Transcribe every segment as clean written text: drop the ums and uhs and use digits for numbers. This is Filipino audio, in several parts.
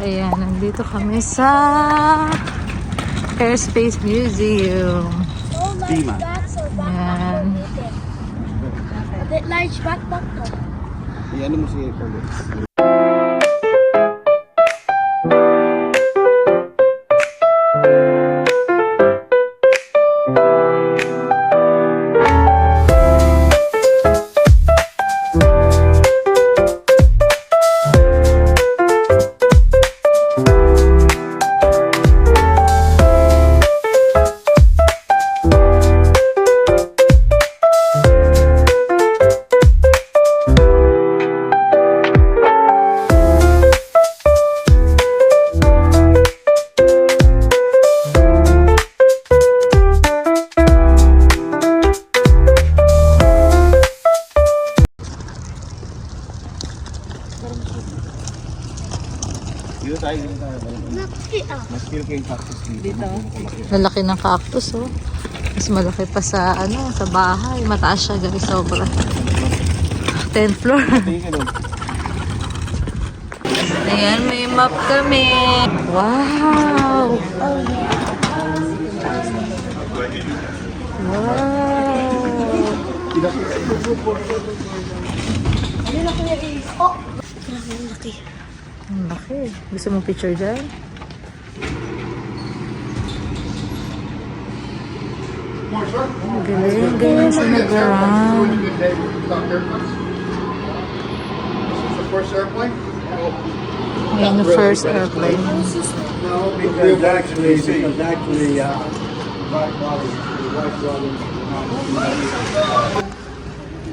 Ayan, nandito kami sa Airspace Museum. So large bags or backpack Ayan. or medium? A bit large backpack though. Iyan mo si Paulo. Dito tayo. Mas feel ko yung cactus dito. Lalaki ng cactus, oh. Mas malaki pa sa, sa bahay. Mataas siya, guys, sobra. 10th floor. Ayan, may map kami. Wow! Ang laki. Gusto mo picture dyan? Ang galing. Ganyan siya nag-run. First airplane? Ayan yung first airplane. No, because actually,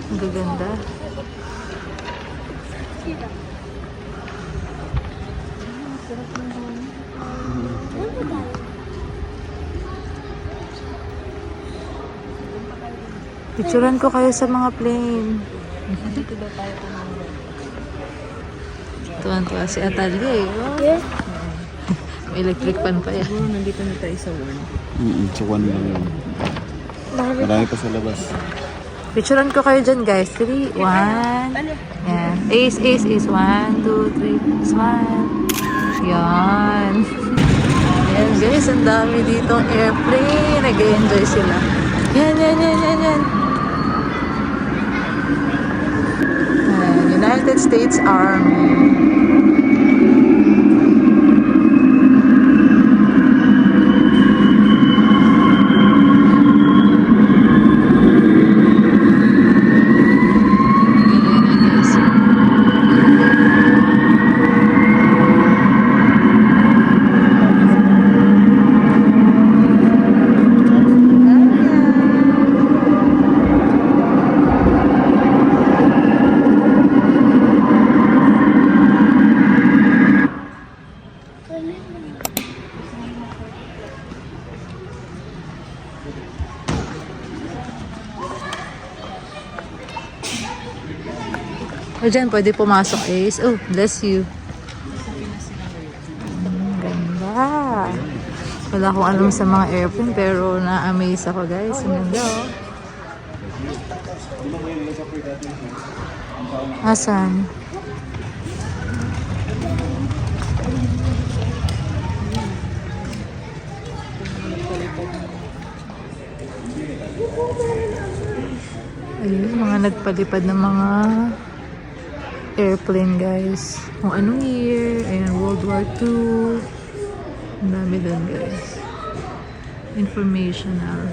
Ang gaganda. Picturean ko kayo sa mga plane. Tuwan-tuwa si Atalia eh. Oh. Yeah. May electric fan pa yan. Nandito na tayo sa one. So one lang yun. Marami pa sa labas. Picturean ko kayo dyan guys. 3, 1. Yan. Ace, ace, ace. 1, 2, 3. Smile. Yan. Yan guys. Ang dami dito airplane. Nag-enjoy sila. Yan, yan, yan, yan, yan. United States Army. O dyan, pwede pumasok, Ace. Oh, bless you. Ganda. Wala akong alam sa mga airplane, pero na-amaze ako, guys. Ang ganda, oh. Asan? Ayun, mga nagpalipad ng mga airplane, guys. Kung anong year. Ayan, World War II. Ang dami doon, guys. Informational.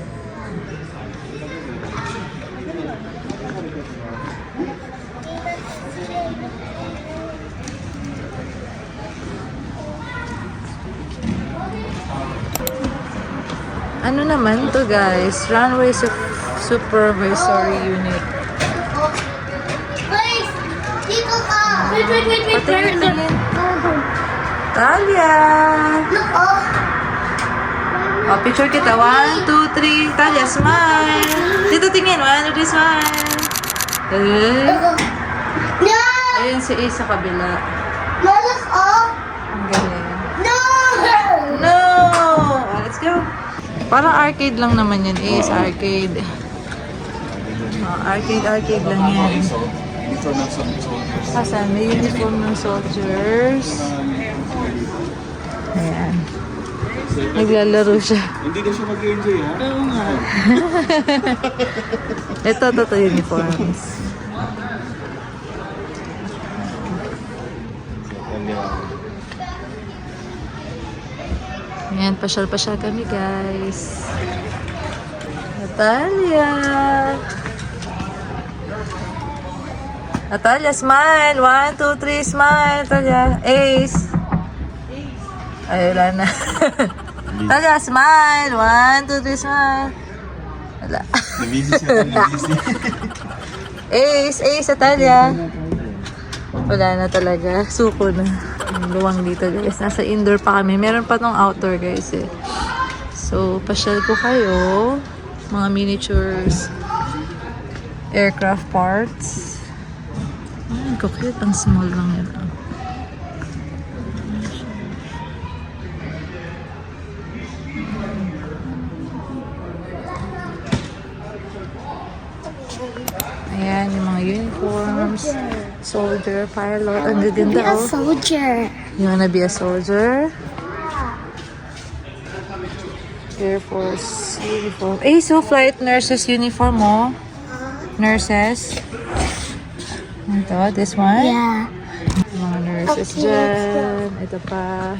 Ano naman to, guys? Runway Supervisory Unit. Please, people up. Wait. Where is it? Talia! Look up. Oh, picture kita. 1, 2, 3. Talia, smile! Dito tingin. 1, 2, 3, smile! No! Ayun si Ace sa kabila. No, look up. Ang galing. No! No! Oh, let's go. Parang arcade lang naman yan, Ace. Arcade. Oh, arcade lang yan. Uniform ng soldiers. Asan? May uniform ng soldiers. Ayan. Naglalaro siya. Hindi na siya mag-enjoy, ha? Oo nga. Ito uniforms. Ayan, pasyal-pasyal kami, guys. Natalia! Natalia, smile! 1, 2, 3, smile! Natalia, Ace! Ay, wala na. Natalia, smile! 1, 2, 3, smile! Wala. Nabisi siya. Nabisi. Ace, Natalia! Wala na talaga. Suko na. Yung luwang dito, guys. Nasa indoor pa kami. Meron pa tong outdoor, guys, eh. So, pasyal ko kayo. Mga miniatures. Aircraft parts. Ay, cute. Ang small lang yan. Ah. Ayan, yung mga uniforms. Soldier, pilot. Ang gaganda, Be a oh. soldier. You wanna be a soldier? Air Force uniform. Eh, so flight nurses uniform, oh. Nurses. Ito, this one. Yeah. Mga nurses Okay, dyan. Ito pa.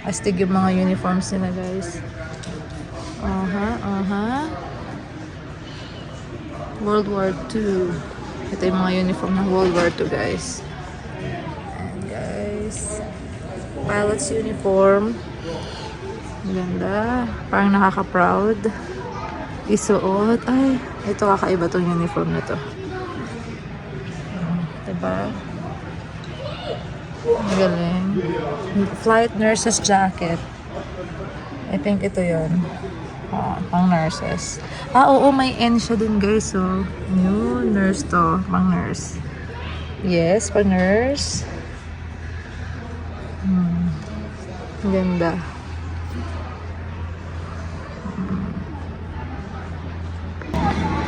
Astig yung mga uniforms nila, guys. World War II. Ito yung mga uniform ng World War II, guys. And guys, pilot's uniform. Ganda. Parang nakaka-proud. Isuot. Ay, ito kakaiba tong uniform na to. Diba? Ang galing. Flight nurse's jacket. I think ito yun. Pang nurses. Oo, may N siya dun, guys. So, new nurse to. Pang nurse. Yes, pang nurse. Ganda.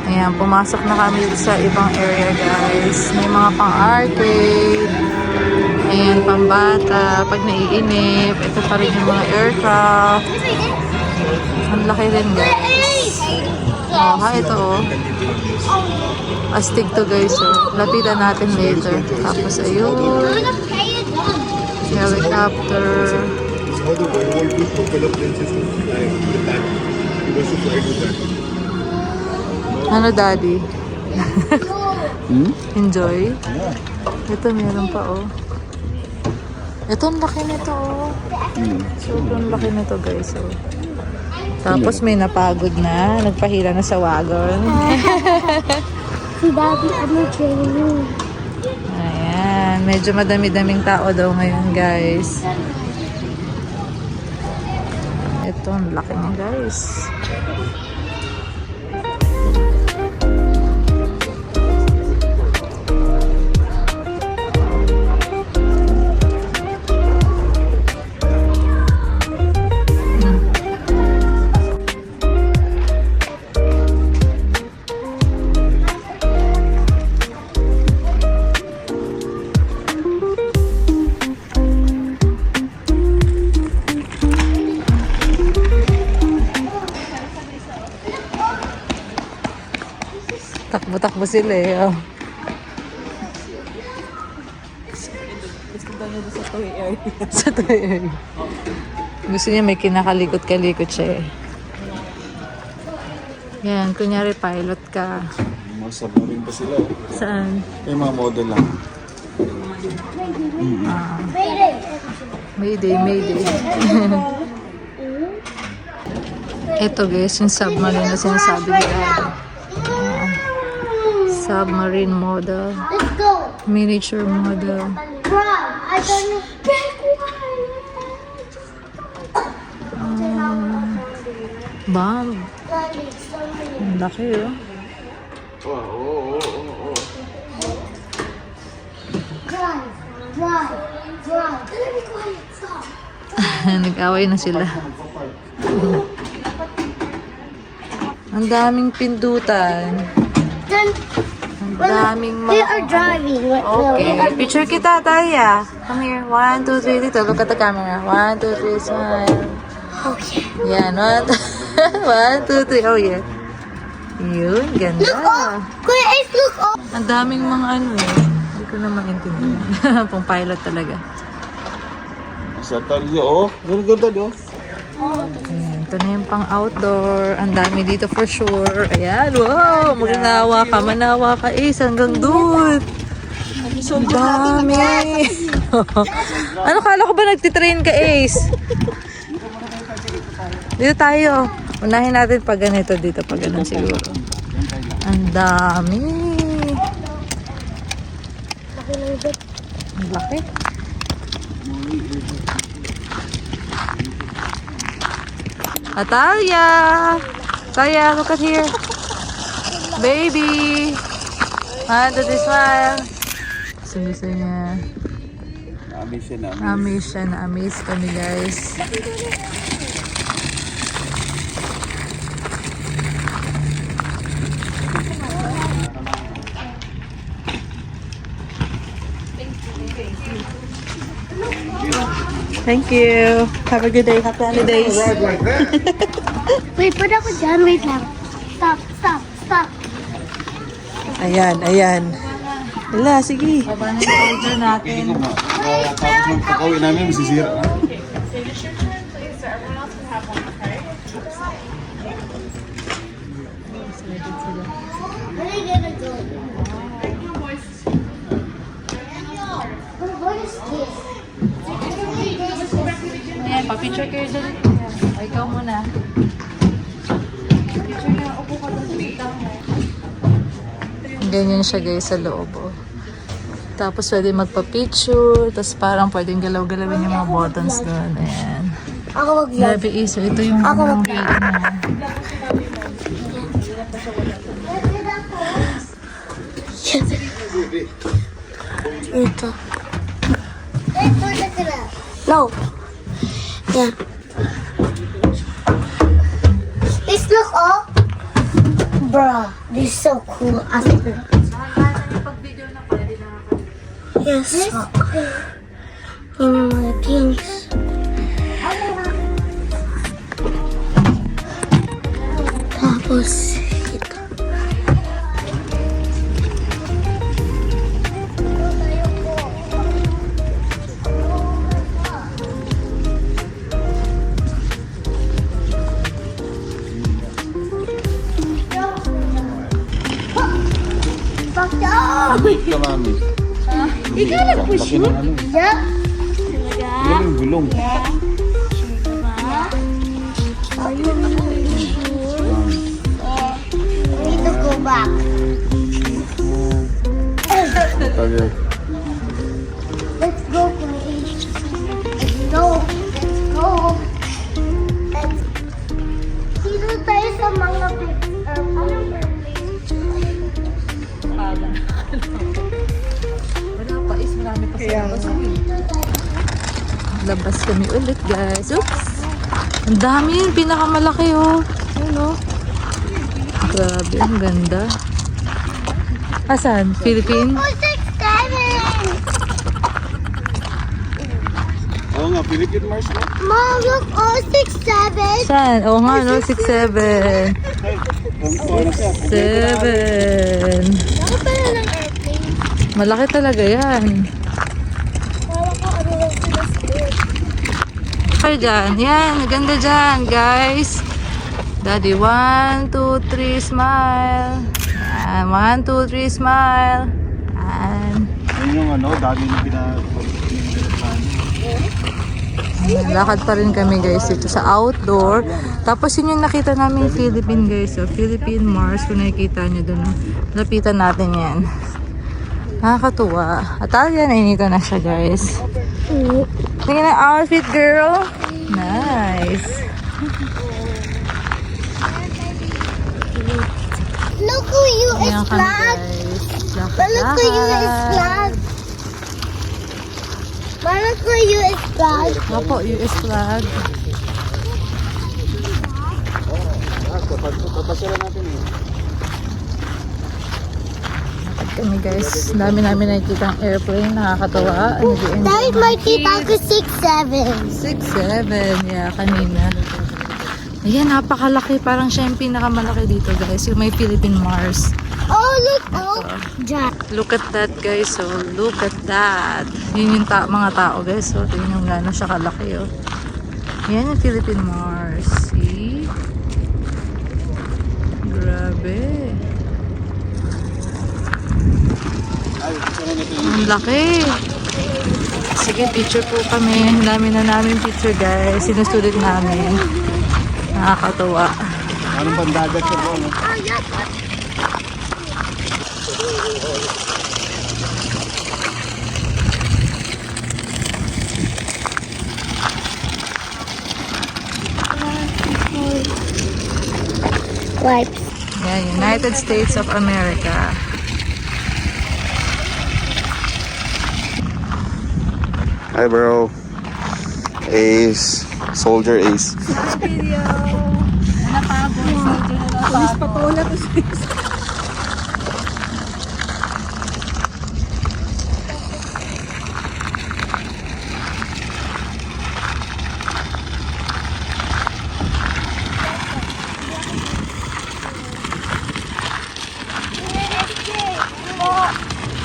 Ayan, pumasok na kami sa ibang area, guys. May mga pang-arcade. Ayan, pambata. Pag naiinip, ito pa rin yung mga aircraft. Ang laki rin, guys. Oh, ha, ito, oh. Astig to, guys, oh. Lapitan natin later. Tapos, ayun. Helicopter. How the whole group developed their system. He was super good at that. Ano, daddy? Enjoy? Ito, meron pa, oh. Ito, ang laki nito, oh. Sobrang laki nito, guys, oh. Tapos may napagod na. Nagpahira na sa wagon. Si Daddy, ano training? Ayan. Medyo madami-daming tao daw ngayon, guys. Ito, ang laki niya, guys. Takbo-takbo sila eh. Oh. Sa toy area. Gusto niya may kinakalikot-kalikot siya eh. Yan, kunyari pilot ka. Mga submarine pa sila. Saan? Yung mga model lang. Mayday. Ito guys, yung submarine na sinasabi nila. Submarine model. Let's go. Miniature model. Bro, I don't know. Bomb. Ang laki oh. Drive. Let me quiet. Stop. Nag-away na sila. Ang daming pindutan. Then, Ang Daming They mga... are driving. Right now. Okay. Picture kita, Talia. Come here. 1, 2, 3. Dito. Look at the camera. 1, 2, 3. Smile. Okay. Yan. 1, 2, 3. Oh, yeah. Yun. Ganda. Look up. Kuya Ace, look up. Ang daming mga ano eh. Hindi ko na maintindihan. Pang pilot talaga. Sa Talia, oh. Ganda, oh. Ayan, ito na yung pang outdoor. Ang dami dito for sure. Ayan, wow! Magnawa ka, manawa ka, Ace, hanggang doon. Ang dami. Ano, kala ko ba nagtitrain ka, Ace? Dito tayo. Unahin natin pag ganito dito, pag ganun siguro. Ang dami. Ang laki. Atalia! Talia, look at here. Baby! Does he smile? Gusto niya. Na-amaze kami, guys. Thank you. Have a good day. Happy holidays. Wait, put ako dyan. Wait lang. Stop, stop, stop. Ayan, ayan. Wala, sige. Baba na yung order natin. Tapos ng kakawin namin, masisira. Where are you gonna go? What is this? Ayan, pa-picture kayo dyan. O, ikaw muna. Picture na, upo ka doon. Ganyan siya guys sa loob. Oh. Tapos pwede magpa-picture. Tapos parang pwedeng galaw-galawin yung mga buttons doon. Ayan. Ako mag-vlog. Grabe iso. Ito yung Ako mga mag-vlog. Ito. No. Yeah. This look up. Bruh, this is so cool. After. Yes. Yung mga things. Tapos, ito. Ka, mami. You gotta push Laki me. ng ano. Yeah. Yan yung gulong. Are you really sure? We need to go back. Talia. Let's go, please. Let's go. Let's go. Let's... Dito tayo sa mga Wala pa is marami pa sa labas. Labas kami ulit guys. Oops! Ang dami yun. Pinakamalaki oh. Ano? Grabe. Ang ganda. Asan? Philippine? Oh, 6'7". Oo nga, Philippine Mars mo. Mom, look, oh, 6'7". Saan? Oo nga no. 6'7". 7. Ako pala ng airplane. Malaki talaga yan. Kala ko ano lang sila school. Okay dyan. Yan. Ganda dyan guys. Daddy, 1, 2, 3, smile. Yan. 1, 2, 3, smile. Yan. Yun yung ano, dami yung Lakad pa rin kami guys dito sa outdoor. Tapos yun yung nakita namin Philippine guys. So, Philippine Mars. Kung nakikita nyo dun. Lapitan natin yan. Nakakatuwa. Atalia, nainito na siya guys. Tingnan ang outfit girl. Nice. Look who you is Ayan kami flag. guys. Look who you is flag. Look who you is flag. Opo, US flag. Papasyalan natin eh. kami guys. Ang dami namin nakikita ang airplane. Nakakatawa. Dahil makita ko 6'7". 6'7". Yeah, kanina. Ayan, napakalaki. Parang siya yung pinakamalaki dito guys. Yung may Philippine Mars. Oh, look! Oh, Jack. Look at that guys. So, look at that. Yun yung mga tao guys. So, tingnan yung gano'n siya kalaki. Oh. Yan yung Philippine Mars. See? Grabe. Ang laki. Sige, picture po kami. Ang dami na namin picture guys. Sinusulit namin. Nakakatawa. Anong bandagat ka po? No? Oh, yeah. Wipes. Yeah, United States of America. Hi bro. Ace. Soldier Ace. Video. Napagod.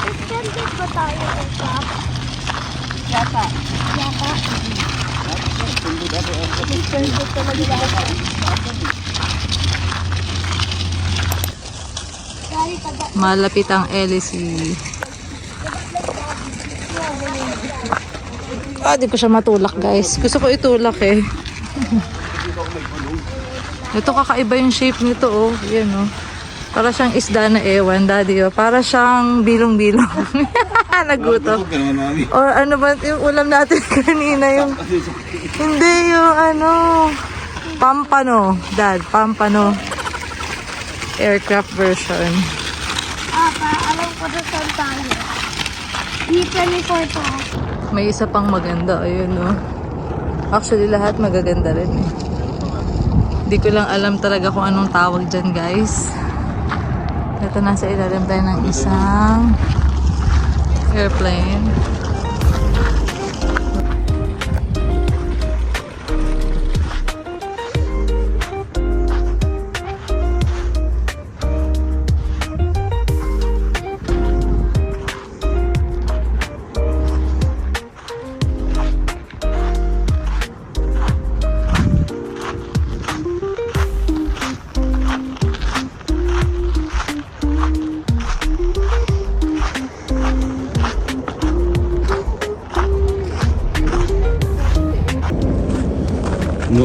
Extended ba tayo ng top? Yata. Yata. Extended talaga yata. Dahil taga... Malapit ang LSE. Di ko siya matulak guys. Gusto ko itulak eh. Ito kakaiba yung shape nito oh. Yan oh. Para siyang isda na ewan, daddy oh. Para siyang bilong-bilong. Naguto. Or ano ba yung ulam natin kanina yung... Hindi yung ano... Pampano. Dad, Pampano. Aircraft version. Alam ko na saan tayo. B-24 to. May isa pang maganda. Ayun oh. Actually lahat magaganda rin eh. Hindi ko lang alam talaga kung anong tawag dyan guys. Ito nasa ilalim tayo ng isang airplane.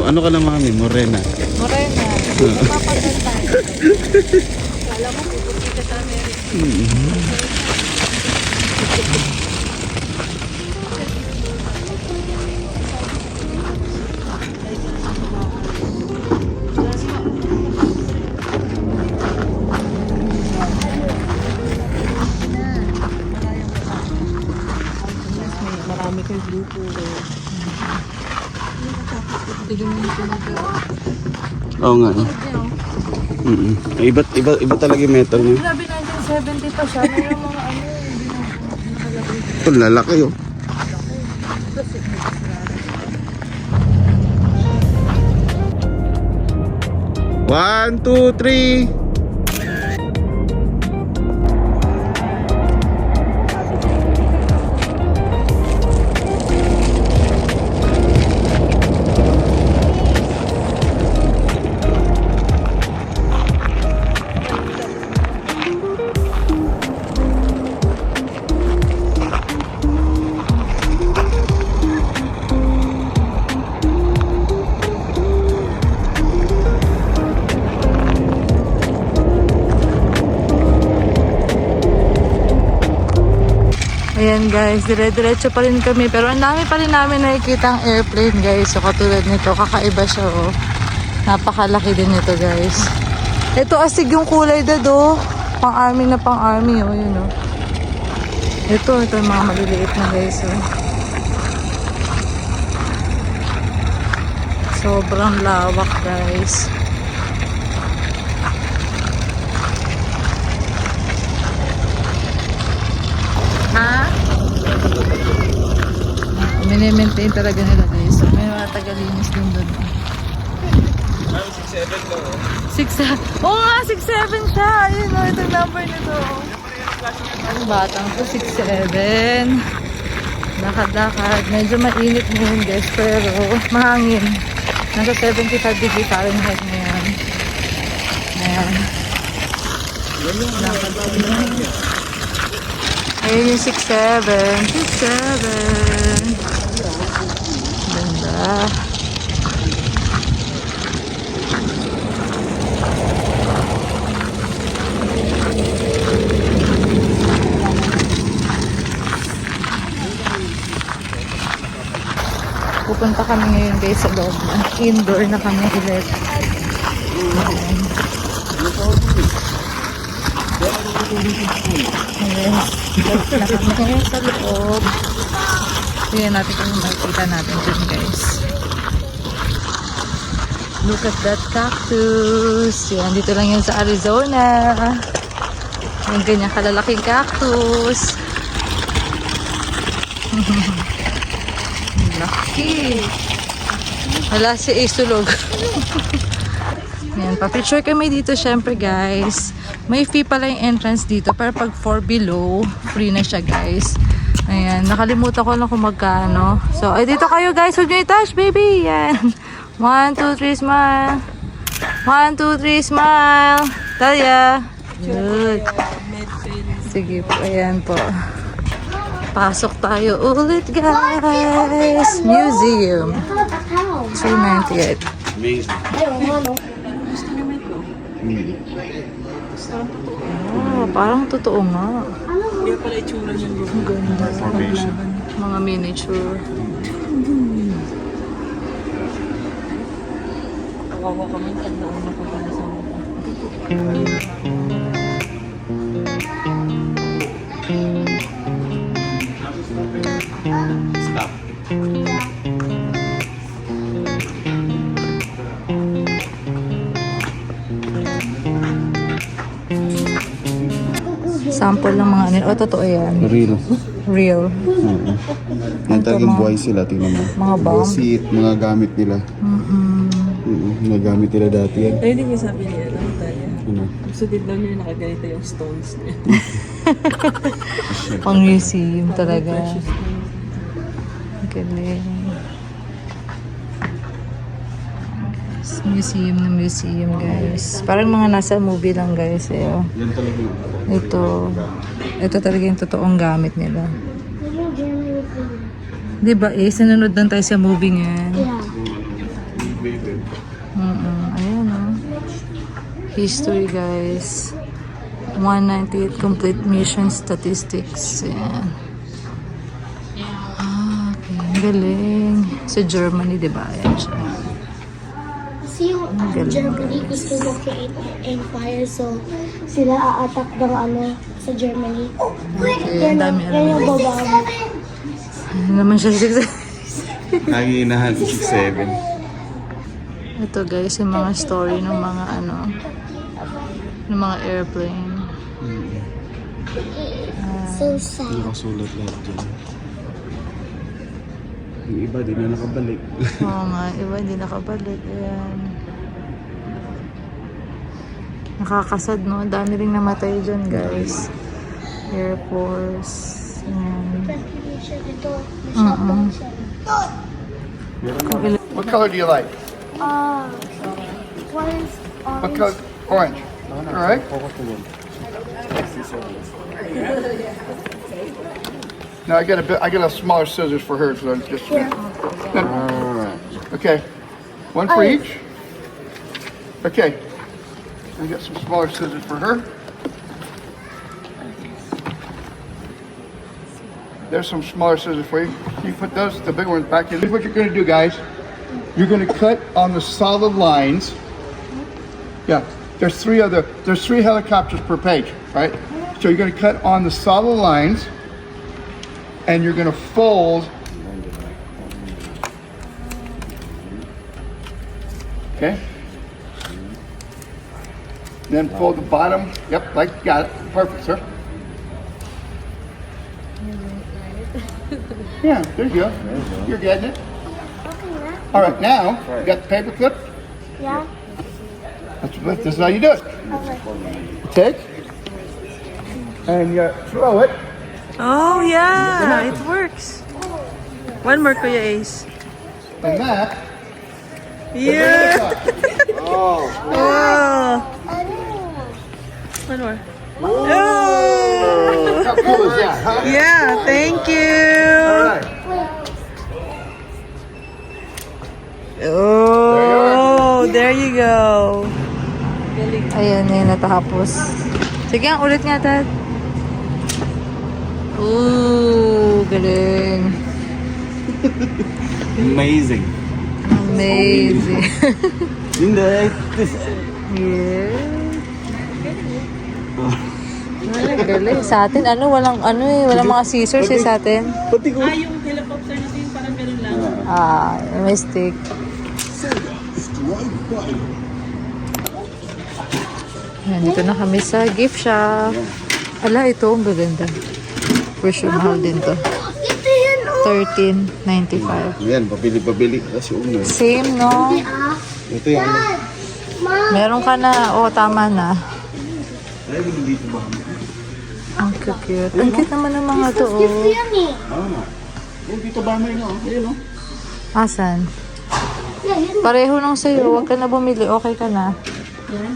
Ano ka na mami? Morena. Morena. Napapaganda. Kala mo pupunti ka sa Amerika. Marami kang grupo. Oo nga. Iba talaga yung metal niya. Grabe 1970 pa siya. Mayroong mga ano. Ito lalaki oh. One, two, three. Ayan guys, dire-diretso pa rin kami. Pero ang dami pa rin namin nakikita ang airplane guys. So katulad nito, kakaiba siya oh. Napakalaki din nito guys. Ito asig yung kulay dado. Pang-army na pang-army oh. Yun oh. Ito yung mga maliliit na guys oh. Sobrang lawak guys. Ha? Mini-maintain talaga nila guys. So, may mga tagalinis din doon. 6'7 ko. 6'7. Oo nga, 6'7 siya. Ayun o, ito yung number nito. Ang batang to, 6'7. Lakad-lakad. Medyo mainit ngayon guys, pero mahangin. Nasa 75 degree Fahrenheit ngayon. Ayan. Lakad sila. Ayun yung 6'7. 6'7. Ganda. Pupunta kami ngayon guys sa loob na. Indoor na kami ulit. Yes. Na kami sa loob. Tingnan natin kung makikita natin dyan guys. Look at that cactus. Yan, dito lang yan sa Arizona. Yung ganyan kalalaking cactus. Laki. Wala si Isulog. Yan, pa-picture kami dito syempre guys. May fee pala yung entrance dito. Pero pag 4 below, free na siya guys. Ayan, nakalimutan ko lang kung magkano. So, ay dito kayo guys. Huwag nyo i-touch baby. Yan. 1, 2, 3, smile. 1, 2, 3, smile. Talia. Good. Sige po, ayan po. Pasok tayo ulit guys. Museum. 398. Amazing. Oh, parang totoo nga. Kaya pala itsura niyan bro. Ang ganda. Formation. Mga miniature. Kawawa kami pag nauna pa pala sa mga. Stop. Sample ng mga ano. Oh, totoo yan. Real. Real. Ang talagang buhay sila, tingnan mo. Mga bomb. Basit, mga gamit nila. Mga gamit nila dati yan. Ayun din yung sabi niya, Talia. Ano? Gusto din daw niya nakaganito yung stones niya. Pang museum talaga. Precious na. Galing. Museum na museum guys. Parang mga nasa movie lang guys. Eh, oh. Yan talaga yung Ito talaga yung totoong gamit nila. Diba eh, sinunod lang tayo sa movie ngayon. Ayan oh. History guys. 198 complete mission statistics. Ayan. Ah, okay. Ang galing. Sa Germany, diba? Ayan siya. Kasi yung Germany gusto mo create empire, so sila a-attack ng ano sa Germany. Okay, ang dami Yan yung babae. Ano naman siya? Nangihinahan 6'7". Ito guys, yung mga story ng mga ano, ng mga airplane. So sad. Nakasulat lahat dyan. Yung iba, di na nakabalik. Oo nga, iba hindi nakabalik. Ayan. Nakakasad, no? Dami ring namatay dyan, guys. Air Force. Ayan. Ito, shotgun siya. What color do you like? What is What color? Orange. All right. Now I got a smaller scissors for her, so it's just. Okay, one for each. Okay, I got some smaller scissors for her. There's some smaller scissors for you. You put those, the big ones, back in. Here's what you're going to do, guys. You're going to cut on the solid lines. Yeah, there's three helicopters per page, right? So you're going to cut on the solid lines, and you're going to fold. Okay. Then fold the bottom. Yep, like got it. Perfect, sir. Yeah, there you go. You're getting it. Okay na. All right, now you got the paper clip. Yeah. This is how you do it. Okay. Take and you throw it. Oh, yeah. It works. One more, Kuya Ace. And that. Yeah. Oh. Oh. One more. Oh. How cool is that, huh? Yeah, thank you. All right. Oh, there you go. Ayan, yun natapos. Sige, ang ulit nga, Dad. Ooh, galing. Amazing. Amazing. Hindi. Yeah. Galing. Sa atin, walang mga scissors sa atin. Pati ko. Yung helicopter natin, parang ganun lang. May stick. Yan, dito na kami sa gift shop. Ala, ito, ang gaganda. For sure, mahal din to. Ito yan, oh. $13.95. Yan, pabili kasi uno. Same, no? Ito yan. Dad, Ma. Meron ka na. Oo, tama na. Ay, dito ba? Ang cute. Ang cute naman ng mga to, Gift oh. yan eh. Yung dito ba may no? Ayun, no? Asan? Yeah, yun. Pareho nung sa'yo. Huwag ka na bumili. Okay ka na. Yan,